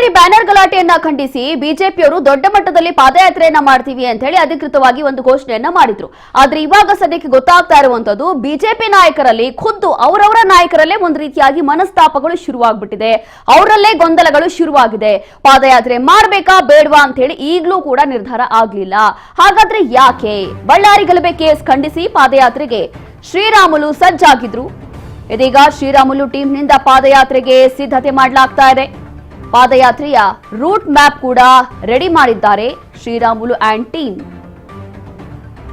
Ballari banner ಗಲಾಟೆಯನ್ನ ಖಂಡಿಸಿ ಬಿಜೆಪಿಯವರು ದೊಡ್ಡ ಮಟ್ಟದಲ್ಲಿ ಪಾದಯಾತ್ರೆಯನ್ನ ಮಾಡ್ತೀವಿ ಅಂತ ಹೇಳಿ ಅಧಿಕೃತವಾಗಿ ಒಂದು ಘೋಷಣೆಯನ್ನ ಮಾಡಿದ್ರು. ಆದ್ರೆ ಇವಾಗ ಸದ್ಯಕ್ಕೆ ಗೊತ್ತಾಗ್ತಾ ಇರುವಂತದ್ದು ಬಿಜೆಪಿ ನಾಯಕರಲ್ಲಿ ಖುದ್ದು ಅವರವರ ನಾಯಕರಲ್ಲೇ ಒಂದು ರೀತಿಯಾಗಿ ಮನಸ್ತಾಪಗಳು ಶುರುವಾಗ್ಬಿಟ್ಟಿದೆ, ಅವರಲ್ಲೇ ಗೊಂದಲಗಳು ಶುರುವಾಗಿದೆ. ಪಾದಯಾತ್ರೆ ಮಾಡ್ಬೇಕಾ ಬೇಡವಾ ಅಂತ ಹೇಳಿ ಈಗಲೂ ಕೂಡ ನಿರ್ಧಾರ ಆಗ್ಲಿಲ್ಲ. ಹಾಗಾದ್ರೆ ಯಾಕೆ ಬಳ್ಳಾರಿ ಗಲಭೆ ಕೇಸ್ ಖಂಡಿಸಿ ಪಾದಯಾತ್ರೆಗೆ ಶ್ರೀರಾಮುಲು ಸಜ್ಜಾಗಿದ್ರು. ಇದೀಗ ಶ್ರೀರಾಮುಲು ಟೀಮ್ನಿಂದ ಪಾದಯಾತ್ರೆಗೆ ಸಿದ್ಧತೆ ಮಾಡಲಾಗ್ತಾ ಇದೆ. ಪಾದಯಾತ್ರೆಯ ರೂಟ್ ಮ್ಯಾಪ್ ಕೂಡ ರೆಡಿ ಮಾಡಿದ್ದಾರೆ ಶ್ರೀರಾಮುಲು ಅಂಡ್ ಟೀಮ್.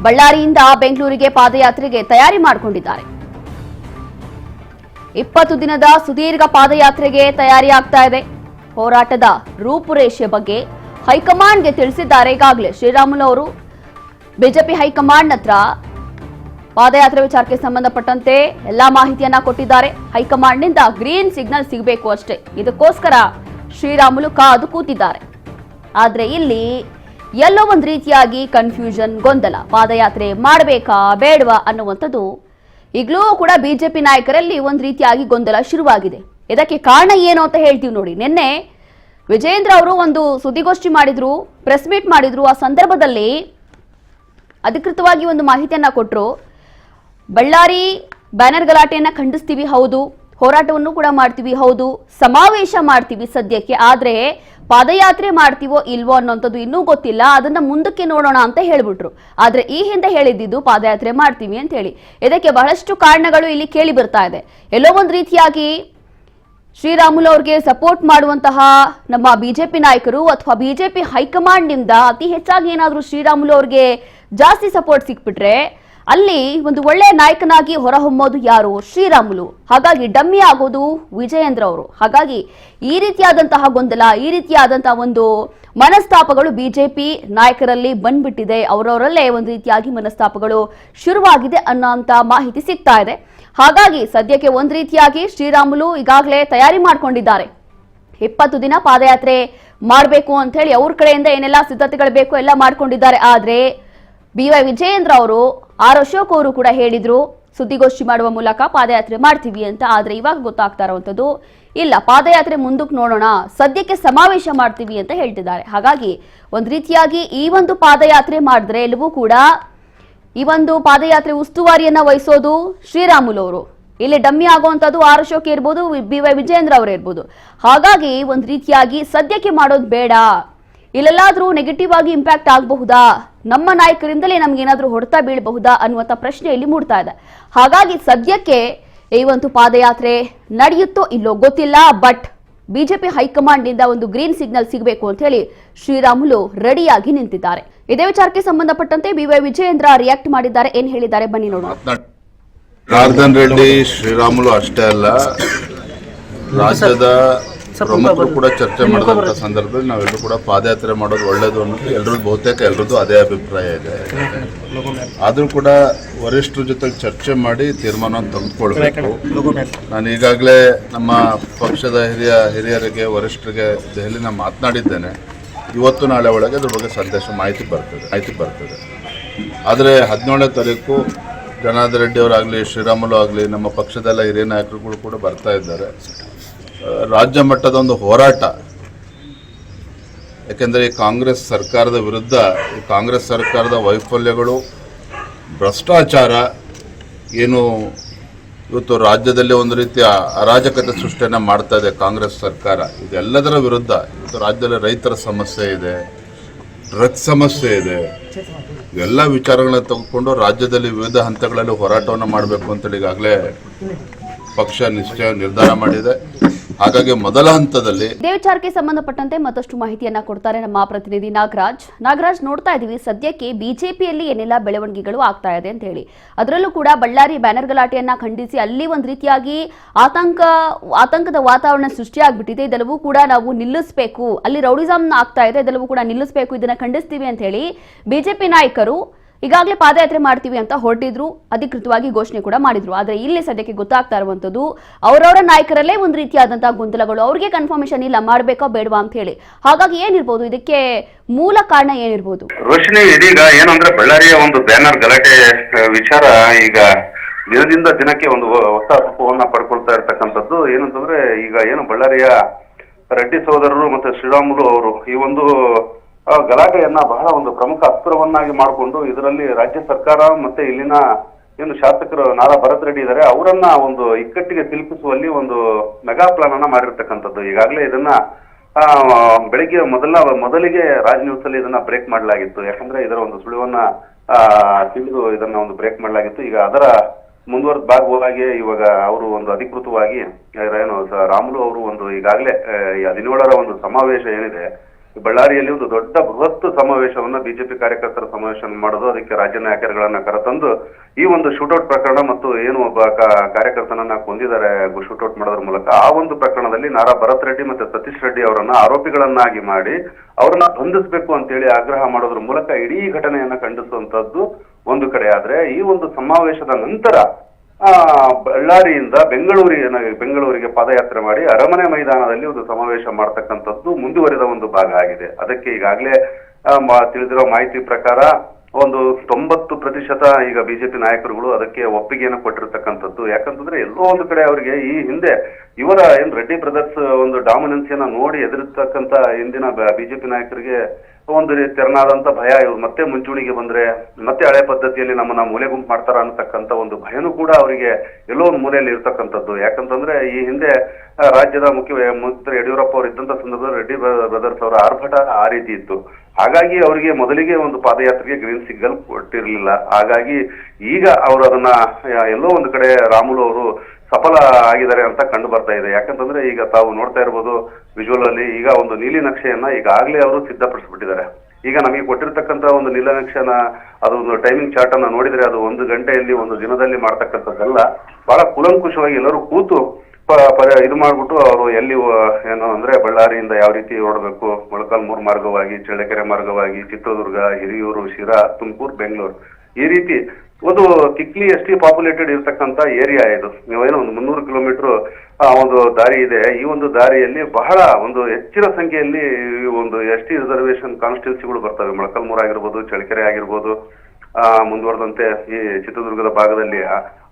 ಬಳ್ಳಾರಿಯಿಂದ ಬೆಂಗಳೂರಿಗೆ ಪಾದಯಾತ್ರೆಗೆ ತಯಾರಿ ಮಾಡಿಕೊಂಡಿದ್ದಾರೆ. 20 ದಿನದ ಸುದೀರ್ಘ ಪಾದಯಾತ್ರೆಗೆ ತಯಾರಿ ಆಗ್ತಾ ಇದೆ. ಹೋರಾಟದ ರೂಪುರೇಷೆ ಬಗ್ಗೆ ಹೈಕಮಾಂಡ್ಗೆ ತಿಳಿಸಿದ್ದಾರೆ. ಈಗಾಗಲೇ ಶ್ರೀರಾಮುಲು ಅವರು ಬಿಜೆಪಿ ಹೈಕಮಾಂಡ್ ಹತ್ರ ಪಾದಯಾತ್ರೆ ವಿಚಾರಕ್ಕೆ ಸಂಬಂಧಪಟ್ಟಂತೆ ಎಲ್ಲಾ ಮಾಹಿತಿಯನ್ನ ಕೊಟ್ಟಿದ್ದಾರೆ. ಹೈಕಮಾಂಡ್ನಿಂದ ಗ್ರೀನ್ ಸಿಗ್ನಲ್ ಸಿಗಬೇಕು ಅಷ್ಟೇ. ಇದಕ್ಕೋಸ್ಕರ ಶ್ರೀರಾಮುಲು ಕಾದು ಕೂತಿದ್ದಾರೆ. ಆದ್ರೆ ಇಲ್ಲಿ ಎಲ್ಲೋ ಒಂದು ರೀತಿಯಾಗಿ ಕನ್ಫ್ಯೂಷನ್, ಗೊಂದಲ. ಪಾದಯಾತ್ರೆ ಮಾಡಬೇಕಾ ಬೇಡವಾ ಅನ್ನುವಂಥದ್ದು ಈಗಲೂ ಕೂಡ ಬಿಜೆಪಿ ನಾಯಕರಲ್ಲಿ ಒಂದು ರೀತಿಯಾಗಿ ಗೊಂದಲ ಶುರುವಾಗಿದೆ. ಇದಕ್ಕೆ ಕಾರಣ ಏನು ಅಂತ ಹೇಳ್ತೀವಿ ನೋಡಿ. ನಿನ್ನೆ ವಿಜಯೇಂದ್ರ ಅವರು ಒಂದು ಸುದ್ದಿಗೋಷ್ಠಿ ಮಾಡಿದ್ರು, ಪ್ರೆಸ್ ಮೀಟ್ ಮಾಡಿದ್ರು. ಆ ಸಂದರ್ಭದಲ್ಲಿ ಅಧಿಕೃತವಾಗಿ ಒಂದು ಮಾಹಿತಿಯನ್ನ ಕೊಟ್ಟರು. ಬಳ್ಳಾರಿ ಬ್ಯಾನರ್ ಗಲಾಟೆಯನ್ನ ಖಂಡಿಸ್ತೀವಿ, ಹೌದು. ಹೋರಾಟವನ್ನು ಕೂಡ ಮಾಡ್ತೀವಿ, ಹೌದು. ಸಮಾವೇಶ ಮಾಡ್ತೀವಿ ಸದ್ಯಕ್ಕೆ. ಆದ್ರೆ ಪಾದಯಾತ್ರೆ ಮಾಡ್ತೀವೋ ಇಲ್ವೋ ಅನ್ನೋಂಥದ್ದು ಇನ್ನೂ ಗೊತ್ತಿಲ್ಲ, ಅದನ್ನ ಮುಂದಕ್ಕೆ ನೋಡೋಣ ಅಂತ ಹೇಳ್ಬಿಟ್ರು. ಆದ್ರೆ ಈ ಹಿಂದೆ ಹೇಳಿದ್ದು ಪಾದಯಾತ್ರೆ ಮಾಡ್ತೀವಿ ಅಂತ ಹೇಳಿ. ಇದಕ್ಕೆ ಬಹಳಷ್ಟು ಕಾರಣಗಳು ಇಲ್ಲಿ ಕೇಳಿ ಬರ್ತಾ ಇದೆ. ಎಲ್ಲೋ ಒಂದು ರೀತಿಯಾಗಿ ಶ್ರೀರಾಮುಲು ಅವ್ರಿಗೆ ಸಪೋರ್ಟ್ ಮಾಡುವಂತಹ ನಮ್ಮ ಬಿಜೆಪಿ ನಾಯಕರು ಅಥವಾ ಬಿಜೆಪಿ ಹೈಕಮಾಂಡ್ ನಿಂದ ಅತಿ ಹೆಚ್ಚಾಗಿ ಏನಾದ್ರೂ ಶ್ರೀರಾಮುಲು ಅವ್ರಿಗೆ ಜಾಸ್ತಿ ಸಪೋರ್ಟ್ ಸಿಕ್ಬಿಟ್ರೆ ಅಲ್ಲಿ ಒಂದು ಒಳ್ಳೆಯ ನಾಯಕನಾಗಿ ಹೊರಹೊಮ್ಮೋದು ಯಾರು? ಶ್ರೀರಾಮುಲು. ಹಾಗಾಗಿ ಡಮ್ಮಿ ಆಗೋದು ವಿಜಯೇಂದ್ರ ಅವರು. ಹಾಗಾಗಿ ಈ ರೀತಿಯಾದಂತಹ ಗೊಂದಲ, ಈ ರೀತಿಯಾದಂತಹ ಒಂದು ಮನಸ್ತಾಪಗಳು ಬಿಜೆಪಿ ನಾಯಕರಲ್ಲಿ ಬಂದ್ಬಿಟ್ಟಿದೆ. ಅವರವರಲ್ಲೇ ಒಂದು ರೀತಿಯಾಗಿ ಮನಸ್ತಾಪಗಳು ಶುರುವಾಗಿದೆ ಅನ್ನೋಂತ ಮಾಹಿತಿ ಸಿಗ್ತಾ ಇದೆ. ಹಾಗಾಗಿ ಸದ್ಯಕ್ಕೆ ಒಂದು ರೀತಿಯಾಗಿ ಶ್ರೀರಾಮುಲು ಈಗಾಗಲೇ ತಯಾರಿ ಮಾಡ್ಕೊಂಡಿದ್ದಾರೆ. 20 ದಿನ ಪಾದಯಾತ್ರೆ ಮಾಡಬೇಕು ಅಂತ ಹೇಳಿ ಅವ್ರ ಕಡೆಯಿಂದ ಏನೆಲ್ಲ ಸಿದ್ಧತೆಗಳು ಬೇಕು ಎಲ್ಲ ಮಾಡ್ಕೊಂಡಿದ್ದಾರೆ. ಆದ್ರೆ BY ವಿಜಯೇಂದ್ರ ಅವರು, ಆರ್ ಅಶೋಕ್ ಅವರು ಕೂಡ ಹೇಳಿದ್ರು ಸುದ್ದಿಗೋಷ್ಠಿ ಮಾಡುವ ಮೂಲಕ ಪಾದಯಾತ್ರೆ ಮಾಡ್ತೀವಿ ಅಂತ. ಆದ್ರೆ ಇವಾಗ ಗೊತ್ತಾಗ್ತಾ ಇರುವಂತದ್ದು ಇಲ್ಲ, ಪಾದಯಾತ್ರೆ ಮುಂದಕ್ಕೆ ನೋಡೋಣ, ಸದ್ಯಕ್ಕೆ ಸಮಾವೇಶ ಮಾಡ್ತೀವಿ ಅಂತ ಹೇಳ್ತಿದ್ದಾರೆ. ಹಾಗಾಗಿ ಒಂದ್ ರೀತಿಯಾಗಿ ಈ ಒಂದು ಪಾದಯಾತ್ರೆ ಮಾಡಿದ್ರೆ ಎಲ್ಲವೂ ಕೂಡ ಈ ಒಂದು ಪಾದಯಾತ್ರೆ ಉಸ್ತುವಾರಿಯನ್ನ ವಹಿಸೋದು ಶ್ರೀರಾಮುಲು ಅವರು. ಇಲ್ಲಿ ಡಮ್ಮಿ ಆಗುವಂತದ್ದು ಆರ್ ಅಶೋಕ್ ಇರ್ಬೋದು, BY ವಿಜಯೇಂದ್ರ ಅವರು ಇರ್ಬೋದು. ಹಾಗಾಗಿ ಒಂದ್ ರೀತಿಯಾಗಿ ಸದ್ಯಕ್ಕೆ ಮಾಡೋದು ಬೇಡ, ಇಲ್ಲೆಲ್ಲಾದ್ರೂ ನೆಗೆಟಿವ್ ಆಗಿ ಇಂಪ್ಯಾಕ್ಟ್ ಆಗಬಹುದಾ, ನಮ್ಮ ನಾಯಕರಿಂದಲೇ ನಮ್ಗೇನಾದ್ರೂ ಹೊಡೆತ ಬೀಳಬಹುದಾ ಅನ್ನುವಂಥ ಪ್ರಶ್ನೆ ಇಲ್ಲಿ ಮೂಡ್ತಾ ಇದೆ. ಹಾಗಾಗಿ ಸದ್ಯಕ್ಕೆ ಈ ಒಂದು ಪಾದಯಾತ್ರೆ ನಡೆಯುತ್ತೋ ಇಲ್ಲೋ ಗೊತ್ತಿಲ್ಲ. ಬಟ್ ಬಿಜೆಪಿ ಹೈಕಮಾಂಡ್ ನಿಂದ ಒಂದು ಗ್ರೀನ್ ಸಿಗ್ನಲ್ ಸಿಗಬೇಕು ಅಂತ ಹೇಳಿ ಶ್ರೀರಾಮುಲು ರೆಡಿಯಾಗಿ ನಿಂತಿದ್ದಾರೆ. ಇದೇ ವಿಚಾರಕ್ಕೆ ಸಂಬಂಧಪಟ್ಟಂತೆ BY ವಿಜಯೇಂದ್ರ ರಿಯಾಕ್ಟ್ ಮಾಡಿದ್ದಾರೆ. ಏನ್ ಹೇಳಿದ್ದಾರೆ ಬನ್ನಿ ನೋಡೋಣ. ಜನಾರ್ದನ್ ರೆಡ್ಡಿ ಶ್ರೀರಾಮುಲು ಅಷ್ಟೇ ಅಲ್ಲ, ರಾಜ್ಯದ ಪ್ರಮುಖರು ಕೂಡ ಚರ್ಚೆ ಮಾಡಿದಂಥ ಸಂದರ್ಭದಲ್ಲಿ ನಾವೆಲ್ಲರೂ ಕೂಡ ಪಾದಯಾತ್ರೆ ಮಾಡೋದು ಒಳ್ಳೇದು ಅನ್ನೋದು ಎಲ್ಲರೂ ಬಹುತೇಕ ಎಲ್ಲರದ್ದು ಅದೇ ಅಭಿಪ್ರಾಯ ಇದೆ. ಆದರೂ ಕೂಡ ವರಿಷ್ಠರ ಜೊತೆ ಚರ್ಚೆ ಮಾಡಿ ತೀರ್ಮಾನವನ್ನು ತೆಗೆದುಕೊಳ್ಬೇಕು. ನಾನು ಈಗಾಗಲೇ ನಮ್ಮ ಪಕ್ಷದ ಹಿರಿಯರಿಗೆ ವರಿಷ್ಠರಿಗೆ ದೆಹಲಿನ ಮಾತನಾಡಿದ್ದೇನೆ. ಇವತ್ತು ನಾಳೆ ಒಳಗೆ ಅದ್ರ ಬಗ್ಗೆ ಸಂದೇಶ ಮಾಹಿತಿ ಬರ್ತದೆ. ಆದರೆ 17ನೇ ತಾರೀಕು ಜನಾರ್ದನ್ ರೆಡ್ಡಿ ಅವರಾಗಲಿ, ಶ್ರೀರಾಮುಲು ಆಗಲಿ, ನಮ್ಮ ಪಕ್ಷದೆಲ್ಲ ಹಿರಿಯ ನಾಯಕರುಗಳು ಕೂಡ ಬರ್ತಾ ಇದ್ದಾರೆ. ರಾಜ್ಯ ಮಟ್ಟದ ಒಂದು ಹೋರಾಟ. ಯಾಕೆಂದರೆ ಈ ಕಾಂಗ್ರೆಸ್ ಸರ್ಕಾರದ ವಿರುದ್ಧ, ಈ ಕಾಂಗ್ರೆಸ್ ಸರ್ಕಾರದ ವೈಫಲ್ಯಗಳು, ಭ್ರಷ್ಟಾಚಾರ ಏನು ಇವತ್ತು ರಾಜ್ಯದಲ್ಲಿ ಒಂದು ರೀತಿಯ ಅರಾಜಕತೆ ಸೃಷ್ಟಿಯನ್ನು ಮಾಡ್ತಾ ಇದೆ ಕಾಂಗ್ರೆಸ್ ಸರ್ಕಾರ. ಇದೆಲ್ಲದರ ವಿರುದ್ಧ ಇವತ್ತು ರಾಜ್ಯದಲ್ಲಿ ರೈತರ ಸಮಸ್ಯೆ ಇದೆ, ಡ್ರಗ್ಸ್ ಸಮಸ್ಯೆ ಇದೆ. ಇವೆಲ್ಲ ವಿಚಾರಗಳನ್ನ ತೆಗೆದುಕೊಂಡು ರಾಜ್ಯದಲ್ಲಿ ವಿವಿಧ ಹಂತಗಳಲ್ಲಿ ಹೋರಾಟವನ್ನು ಮಾಡಬೇಕು ಅಂತೇಳಿ ಈಗಾಗಲೇ ಪಕ್ಷ ನಿರ್ಧಾರ ಮಾಡಿದೆ. ಹಾಗಾಗಿ ಮೊದಲ ಹಂತದಲ್ಲಿ ಇದೇ ವಿಚಾರಕ್ಕೆ ಸಂಬಂಧಪಟ್ಟಂತೆ ಮತ್ತಷ್ಟು ಮಾಹಿತಿಯನ್ನ ಕೊಡ್ತಾರೆ ನಮ್ಮ ಪ್ರತಿನಿಧಿ ನಾಗರಾಜ್. ನೋಡ್ತಾ ಇದೀವಿ ಸದ್ಯಕ್ಕೆ ಬಿಜೆಪಿಯಲ್ಲಿ ಏನೆಲ್ಲ ಬೆಳವಣಿಗೆಗಳು ಆಗ್ತಾ ಇದೆ ಅಂತ ಹೇಳಿ. ಅದರಲ್ಲೂ ಕೂಡ ಬಳ್ಳಾರಿ ಬ್ಯಾನರ್ ಗಲಾಟೆಯನ್ನ ಖಂಡಿಸಿ ಅಲ್ಲಿ ಒಂದ್ ರೀತಿಯಾಗಿ ಆತಂಕದ ವಾತಾವರಣ ಸೃಷ್ಟಿಯಾಗ್ಬಿಟ್ಟಿದೆ. ಇದೆಲ್ಲವೂ ಕೂಡ ನಾವು ನಿಲ್ಲಿಸಬೇಕು, ಅಲ್ಲಿ ರೌಡಿಸಮ್ ಆಗ್ತಾ ಇದೆ, ಇದೆಲ್ಲವೂ ಕೂಡ ನಿಲ್ಲಿಸಬೇಕು, ಇದನ್ನ ಖಂಡಿಸ್ತೀವಿ ಅಂತ ಹೇಳಿ ಬಿಜೆಪಿ ನಾಯಕರು ಈಗಾಗಲೇ ಪಾದಯಾತ್ರೆ ಮಾಡ್ತೀವಿ ಅಂತ ಹೊರಟಿದ್ರು, ಅಧಿಕೃತವಾಗಿ ಘೋಷಣೆ ಕೂಡ ಮಾಡಿದ್ರು. ಆದ್ರೆ ಇಲ್ಲಿ ಸದ್ಯಕ್ಕೆ ಗೊತ್ತಾಗ್ತಾ ಇರುವಂತದ್ದು ಅವರವರ ನಾಯಕರಲ್ಲೇ ಒಂದು ರೀತಿಯಾದಂತಹ ಗೊಂದಲಗಳು, ಅವ್ರಿಗೆ ಕನ್ಫರ್ಮೇಶನ್ ಇಲ್ಲ ಮಾಡಬೇಕೋ ಬೇಡವಾ ಅಂತ ಹೇಳಿ. ಹಾಗಾಗಿ ಏನಿರ್ಬೋದು, ಇದಕ್ಕೆ ಮೂಲ ಕಾರಣ ಏನಿರ್ಬೋದು? ರೋಶಿನಿ, ಇದೀಗ ಏನಂದ್ರೆ ಬಳ್ಳಾರಿಯ ಒಂದು ಬ್ಯಾನರ್ ಗಲಾಟೆ ವಿಚಾರ ಈಗ ದಿನದಿಂದ ದಿನಕ್ಕೆ ಒಂದು ಹೊಸ ರೂಪವನ್ನ ಪಡ್ಕೊಳ್ತಾ ಇರ್ತಕ್ಕಂಥದ್ದು. ಏನಂತಂದ್ರೆ ಈಗ ಏನು ಬಳ್ಳಾರಿಯ ರೆಡ್ಡಿ ಸಹೋದರರು ಮತ್ತೆ ಶ್ರೀರಾಮುಲು ಅವರು ಈ ಒಂದು ಗಲಾಟೆಯನ್ನ ಬಹಳ ಒಂದು ಪ್ರಮುಖ ಅಸ್ತ್ರವನ್ನಾಗಿ ಮಾಡಿಕೊಂಡು ಇದರಲ್ಲಿ ರಾಜ್ಯ ಸರ್ಕಾರ ಮತ್ತೆ ಇಲ್ಲಿನ ಏನು ಶಾಸಕರು ನಾರಾ ಭರತ್ ರೆಡ್ಡಿ ಇದ್ದಾರೆ ಅವರನ್ನ ಒಂದು ಇಕ್ಕಟ್ಟಿಗೆ ಸಿಲುಕಿಸುವಲ್ಲಿ ಒಂದು ಮೆಗಾ ಪ್ಲಾನ್ ಅನ್ನ ಮಾಡಿರ್ತಕ್ಕಂಥದ್ದು. ಈಗಾಗಲೇ ಇದನ್ನ ಬೆಳಿಗ್ಗೆ ಮೊದಲಿಗೆ ರಾಜ್ ನ್ಯೂಸ್ ಅಲ್ಲಿ ಇದನ್ನ ಬ್ರೇಕ್ ಮಾಡಲಾಗಿತ್ತು. ಯಾಕಂದ್ರೆ ಇದರ ಒಂದು ಸುಳಿವನ್ನ ತಿಳಿದು ಇದನ್ನ ಒಂದು ಬ್ರೇಕ್ ಮಾಡಲಾಗಿತ್ತು. ಈಗ ಅದರ ಮುಂದುವರೆದ ಭಾಗವಾಗಿ ಇವಾಗ ಅವರು ಒಂದು ಅಧಿಕೃತವಾಗಿ ಏನು ರಾಮುಲು ಅವರು ಒಂದು ಈಗಾಗಲೇ 17ರ ಒಂದು ಸಮಾವೇಶ ಏನಿದೆ ಬಳ್ಳಾರಿಯಲ್ಲಿ ಒಂದು ದೊಡ್ಡ ಬೃಹತ್ ಸಮಾವೇಶವನ್ನ ಬಿಜೆಪಿ ಕಾರ್ಯಕರ್ತರ ಸಮಾವೇಶ ಮಾಡೋದು, ಅದಕ್ಕೆ ರಾಜ್ಯ ನಾಯಕರುಗಳನ್ನ ಕರೆತಂದು ಈ ಒಂದು ಶೂಟೌಟ್ ಪ್ರಕರಣ ಮತ್ತು ಏನು ಒಬ್ಬ ಕಾರ್ಯಕರ್ತನನ್ನ ಕೊಂದಿದ್ದಾರೆ ಶೂಟೌಟ್ ಮಾಡೋದ್ರ ಮೂಲಕ ಆ ಒಂದು ಪ್ರಕರಣದಲ್ಲಿ ನಾರಾ ಭರತ್ ರೆಡ್ಡಿ ಮತ್ತೆ ಸತೀಶ್ ರೆಡ್ಡಿ ಅವರನ್ನ ಆರೋಪಿಗಳನ್ನಾಗಿ ಮಾಡಿ ಅವರನ್ನ ಬಂಧಿಸಬೇಕು ಅಂತೇಳಿ ಆಗ್ರಹ ಮಾಡೋದ್ರ ಮೂಲಕ ಇಡೀ ಘಟನೆಯನ್ನ ಖಂಡಿಸುವಂತದ್ದು ಒಂದು ಕಡೆ. ಆದ್ರೆ ಈ ಒಂದು ಸಮಾವೇಶದ ನಂತರ ಬಳ್ಳಾರಿಯಿಂದ ಬೆಂಗಳೂರಿಗೆ ಪಾದಯಾತ್ರೆ ಮಾಡಿ ಅರಮನೆ ಮೈದಾನದಲ್ಲಿ ಒಂದು ಸಮಾವೇಶ ಮಾಡತಕ್ಕಂಥದ್ದು ಮುಂದುವರಿದ ಒಂದು ಭಾಗ ಆಗಿದೆ. ಅದಕ್ಕೆ ಈಗಾಗಲೇ ತಿಳಿದಿರೋ ಮಾಹಿತಿ ಪ್ರಕಾರ ಒಂದು 90% ಈಗ ಬಿಜೆಪಿ ನಾಯಕರುಗಳು ಅದಕ್ಕೆ ಒಪ್ಪಿಗೆಯನ್ನು ಕೊಟ್ಟಿರ್ತಕ್ಕಂಥದ್ದು. ಯಾಕಂತಂದ್ರೆ ಎಲ್ಲೋ ಒಂದು ಕಡೆ ಅವರಿಗೆ ಈ ಹಿಂದೆ ಇವರ ಏನ್ ರೆಡ್ಡಿ ಬ್ರದರ್ಸ್ ಒಂದು ಡಾಮಿನೆನ್ಸಿಯನ್ನ ನೋಡಿ ಎದುರಿಸ್ತಕ್ಕಂಥ ಹಿಂದಿನ ಬಿಜೆಪಿ ನಾಯಕರಿಗೆ ಒಂದು ತೆರನಾದಂತ ಭಯ, ಇವ್ರು ಮತ್ತೆ ಮುಂಚೂಣಿಗೆ ಬಂದ್ರೆ ಮತ್ತೆ ಹಳೆ ಪದ್ಧತಿಯಲ್ಲಿ ನಮ್ಮನ್ನ ಮೂಲೆ ಗುಂಪು ಮಾಡ್ತಾರ ಅನ್ನತಕ್ಕಂಥ ಒಂದು ಭಯನೂ ಕೂಡ ಅವರಿಗೆ ಎಲ್ಲೋ ಒಂದು ಮೂಲೆಯಲ್ಲಿ ಇರ್ತಕ್ಕಂಥದ್ದು. ಯಾಕಂತಂದ್ರೆ ಈ ಹಿಂದೆ ರಾಜ್ಯದ ಮುಖ್ಯಮಂತ್ರಿ ಯಡಿಯೂರಪ್ಪ ಅವರು ಇದ್ದಂತ ಸಂದರ್ಭದಲ್ಲಿ ರೆಡ್ಡಿ ಬ್ರದರ್ಸ್ ಅವರ ಆರ್ಭಟ ಆ ರೀತಿ ಇತ್ತು. ಹಾಗಾಗಿ ಅವರಿಗೆ ಮೊದಲಿಗೆ ಒಂದು ಪಾದಯಾತ್ರೆಗೆ ಗ್ರೀನ್ ಸಿಗ್ನಲ್ ಕೊಟ್ಟಿರಲಿಲ್ಲ. ಹಾಗಾಗಿ ಈಗ ಅವರು ಅದನ್ನ ಎಲ್ಲೋ ಒಂದು ಕಡೆ ರಾಮುಲು ಅವರು ಸಫಲ ಆಗಿದ್ದಾರೆ ಅಂತ ಕಂಡು ಬರ್ತಾ ಇದೆ. ಯಾಕಂತಂದ್ರೆ ಈಗ ತಾವು ನೋಡ್ತಾ ಇರ್ಬೋದು ವಿಜುವಲ್ ಅಲ್ಲಿ ಈಗ ಒಂದು ನೀಲಿ ನಕ್ಷೆಯನ್ನ ಈಗಾಗಲೇ ಅವರು ಸಿದ್ಧಪಡಿಸ್ಬಿಟ್ಟಿದ್ದಾರೆ. ಈಗ ನಮಗೆ ಕೊಟ್ಟಿರ್ತಕ್ಕಂಥ ಒಂದು ನೀಲನಕ್ಷೆನ ಅದೊಂದು ಟೈಮಿಂಗ್ ಚಾರ್ಟ್ ಅನ್ನ ನೋಡಿದ್ರೆ ಅದು 1 ಗಂಟೆಯಲ್ಲಿ 1 ದಿನದಲ್ಲಿ ಮಾಡ್ತಕ್ಕಂಥದ್ದೆಲ್ಲ ಬಹಳ ಕೂಲಂಕುಷವಾಗಿ ಎಲ್ಲರೂ ಕೂತು ಇದು ಮಾಡ್ಬಿಟ್ಟು ಅವರು ಎಲ್ಲಿ ಏನು ಅಂದ್ರೆ ಬಳ್ಳಾರಿಯಿಂದ ಯಾವ ರೀತಿ ಹೊರಡಬೇಕು, ಮೊಳಕಾಲ್ಮೂರು ಮಾರ್ಗವಾಗಿ, ಚಳ್ಳಕೆರೆ ಮಾರ್ಗವಾಗಿ, ಚಿತ್ರದುರ್ಗ, ಹಿರಿಯೂರು, ಶಿರಾ, ತುಮಕೂರು, ಬೆಂಗಳೂರು, ಈ ರೀತಿ ಒಂದು ತಿಕ್ಲಿ ಎಸ್ಟಿ ಪಾಪ್ಯುಲೇಟೆಡ್ ಇರ್ತಕ್ಕಂಥ ಏರಿಯಾ ಇದು. ನೀವೇನೋ ಒಂದು 300 ಕಿಲೋಮೀಟರ್ ಒಂದು ದಾರಿ ಇದೆ. ಈ ಒಂದು ದಾರಿಯಲ್ಲಿ ಬಹಳ ಒಂದು ಹೆಚ್ಚಿನ ಸಂಖ್ಯೆಯಲ್ಲಿ ಒಂದು ಎಸ್ಟಿ ರಿಸರ್ವೇಶನ್ ಕಾನ್ಸ್ಟಿಟ್ಯೂನ್ಸಿಗಳು ಬರ್ತವೆ. ಮೊಳಕಾಲ್ಮೂರು ಆಗಿರ್ಬೋದು, ಚಳ್ಳಕೆರೆ ಆಗಿರ್ಬೋದು, ಮುಂದುವರೆದಂತೆ ಈ ಚಿತ್ರದುರ್ಗದ ಭಾಗದಲ್ಲಿ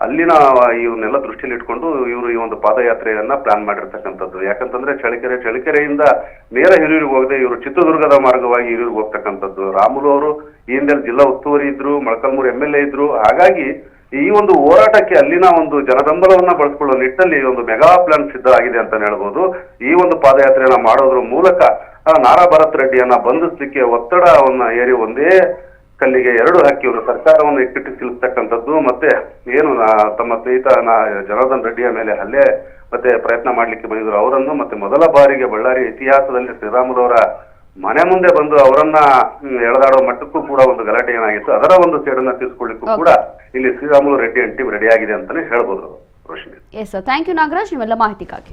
ಅಲ್ಲಿನ ಇವನ್ನೆಲ್ಲ ದೃಷ್ಟಿಯಲ್ಲಿ ಇಟ್ಕೊಂಡು ಇವರು ಈ ಒಂದು ಪಾದಯಾತ್ರೆಯನ್ನ ಪ್ಲಾನ್ ಮಾಡಿರ್ತಕ್ಕಂಥದ್ದು. ಯಾಕಂತಂದ್ರೆ ಚಳ್ಳಕೆರೆಯಿಂದ ನೇರ ಹಿರಿಯೂರಿಗೆ ಹೋಗದೆ ಇವರು ಚಿತ್ರದುರ್ಗದ ಮಾರ್ಗವಾಗಿ ಹಿರಿಯೂರಿಗೆ ಹೋಗ್ತಕ್ಕಂಥದ್ದು. ರಾಮುಲು ಅವರು ಈ ಹಿಂದೆ ಜಿಲ್ಲಾ ಉಸ್ತುವಾರಿ ಇದ್ರು, ಮೊಳಕಾಲ್ಮೂರು MLA ಇದ್ರು. ಹಾಗಾಗಿ ಈ ಒಂದು ಹೋರಾಟಕ್ಕೆ ಅಲ್ಲಿನ ಒಂದು ಜನಬೆಂಬಲವನ್ನ ಬಳಸ್ಕೊಳ್ಳೋ ನಿಟ್ಟಲ್ಲಿ ಒಂದು ಮೆಗಾ ಪ್ಲಾನ್ ಸಿದ್ಧ ಆಗಿದೆ ಅಂತ ಹೇಳ್ಬೋದು. ಈ ಒಂದು ಪಾದಯಾತ್ರೆಯನ್ನ ಮಾಡೋದ್ರ ಮೂಲಕ ನಾರಾ ಭರತ್ ರೆಡ್ಡಿಯನ್ನ ಬಂಧಿಸಲಿಕ್ಕೆ ಒತ್ತಡವನ್ನ ಏರಿ ಒಂದೇ ಕಲ್ಲಿಗೆ 2 ಹಕ್ಕಿ ಇವರು ಸರ್ಕಾರವನ್ನು ಇಕ್ಕಟ್ಟು ಸಿಲುಕ್ತಕ್ಕಂಥದ್ದು ಮತ್ತೆ ಏನು ತಮ್ಮ ಸ್ನೇಹಿತ ಜನಾರ್ದನ್ ರೆಡ್ಡಿಯ ಮೇಲೆ ಹಲ್ಲೆ ಮತ್ತೆ ಪ್ರಯತ್ನ ಮಾಡ್ಲಿಕ್ಕೆ ಬಂದಿದ್ರು ಅವರನ್ನು ಮತ್ತೆ ಮೊದಲ ಬಾರಿಗೆ ಬಳ್ಳಾರಿ ಇತಿಹಾಸದಲ್ಲಿ ಶ್ರೀರಾಮುಲು ಅವರ ಮನೆ ಮುಂದೆ ಬಂದು ಅವರನ್ನ ಎಳೆದಾಡೋ ಮಟ್ಟಕ್ಕೂ ಕೂಡ ಒಂದು ಗಲಾಟೆ ಏನಾಗಿತ್ತು. ಅದರ ಒಂದು ಸೇಡನ್ನ ತೀರಿಸಿಕೊಳ್ಳಿಕ್ಕೂ ಕೂಡ ಇಲ್ಲಿ ಶ್ರೀರಾಮುಲು ರೆಡ್ಡಿ ಟೀಮ್ ರೆಡಿ ಆಗಿದೆ ಅಂತಾನೆ ಹೇಳ್ಬೋದು Roshini. Yes sir, thank you Nagaraj ನಿಮ್ಮೆಲ್ಲ ಮಾಹಿತಿಗಾಗಿ.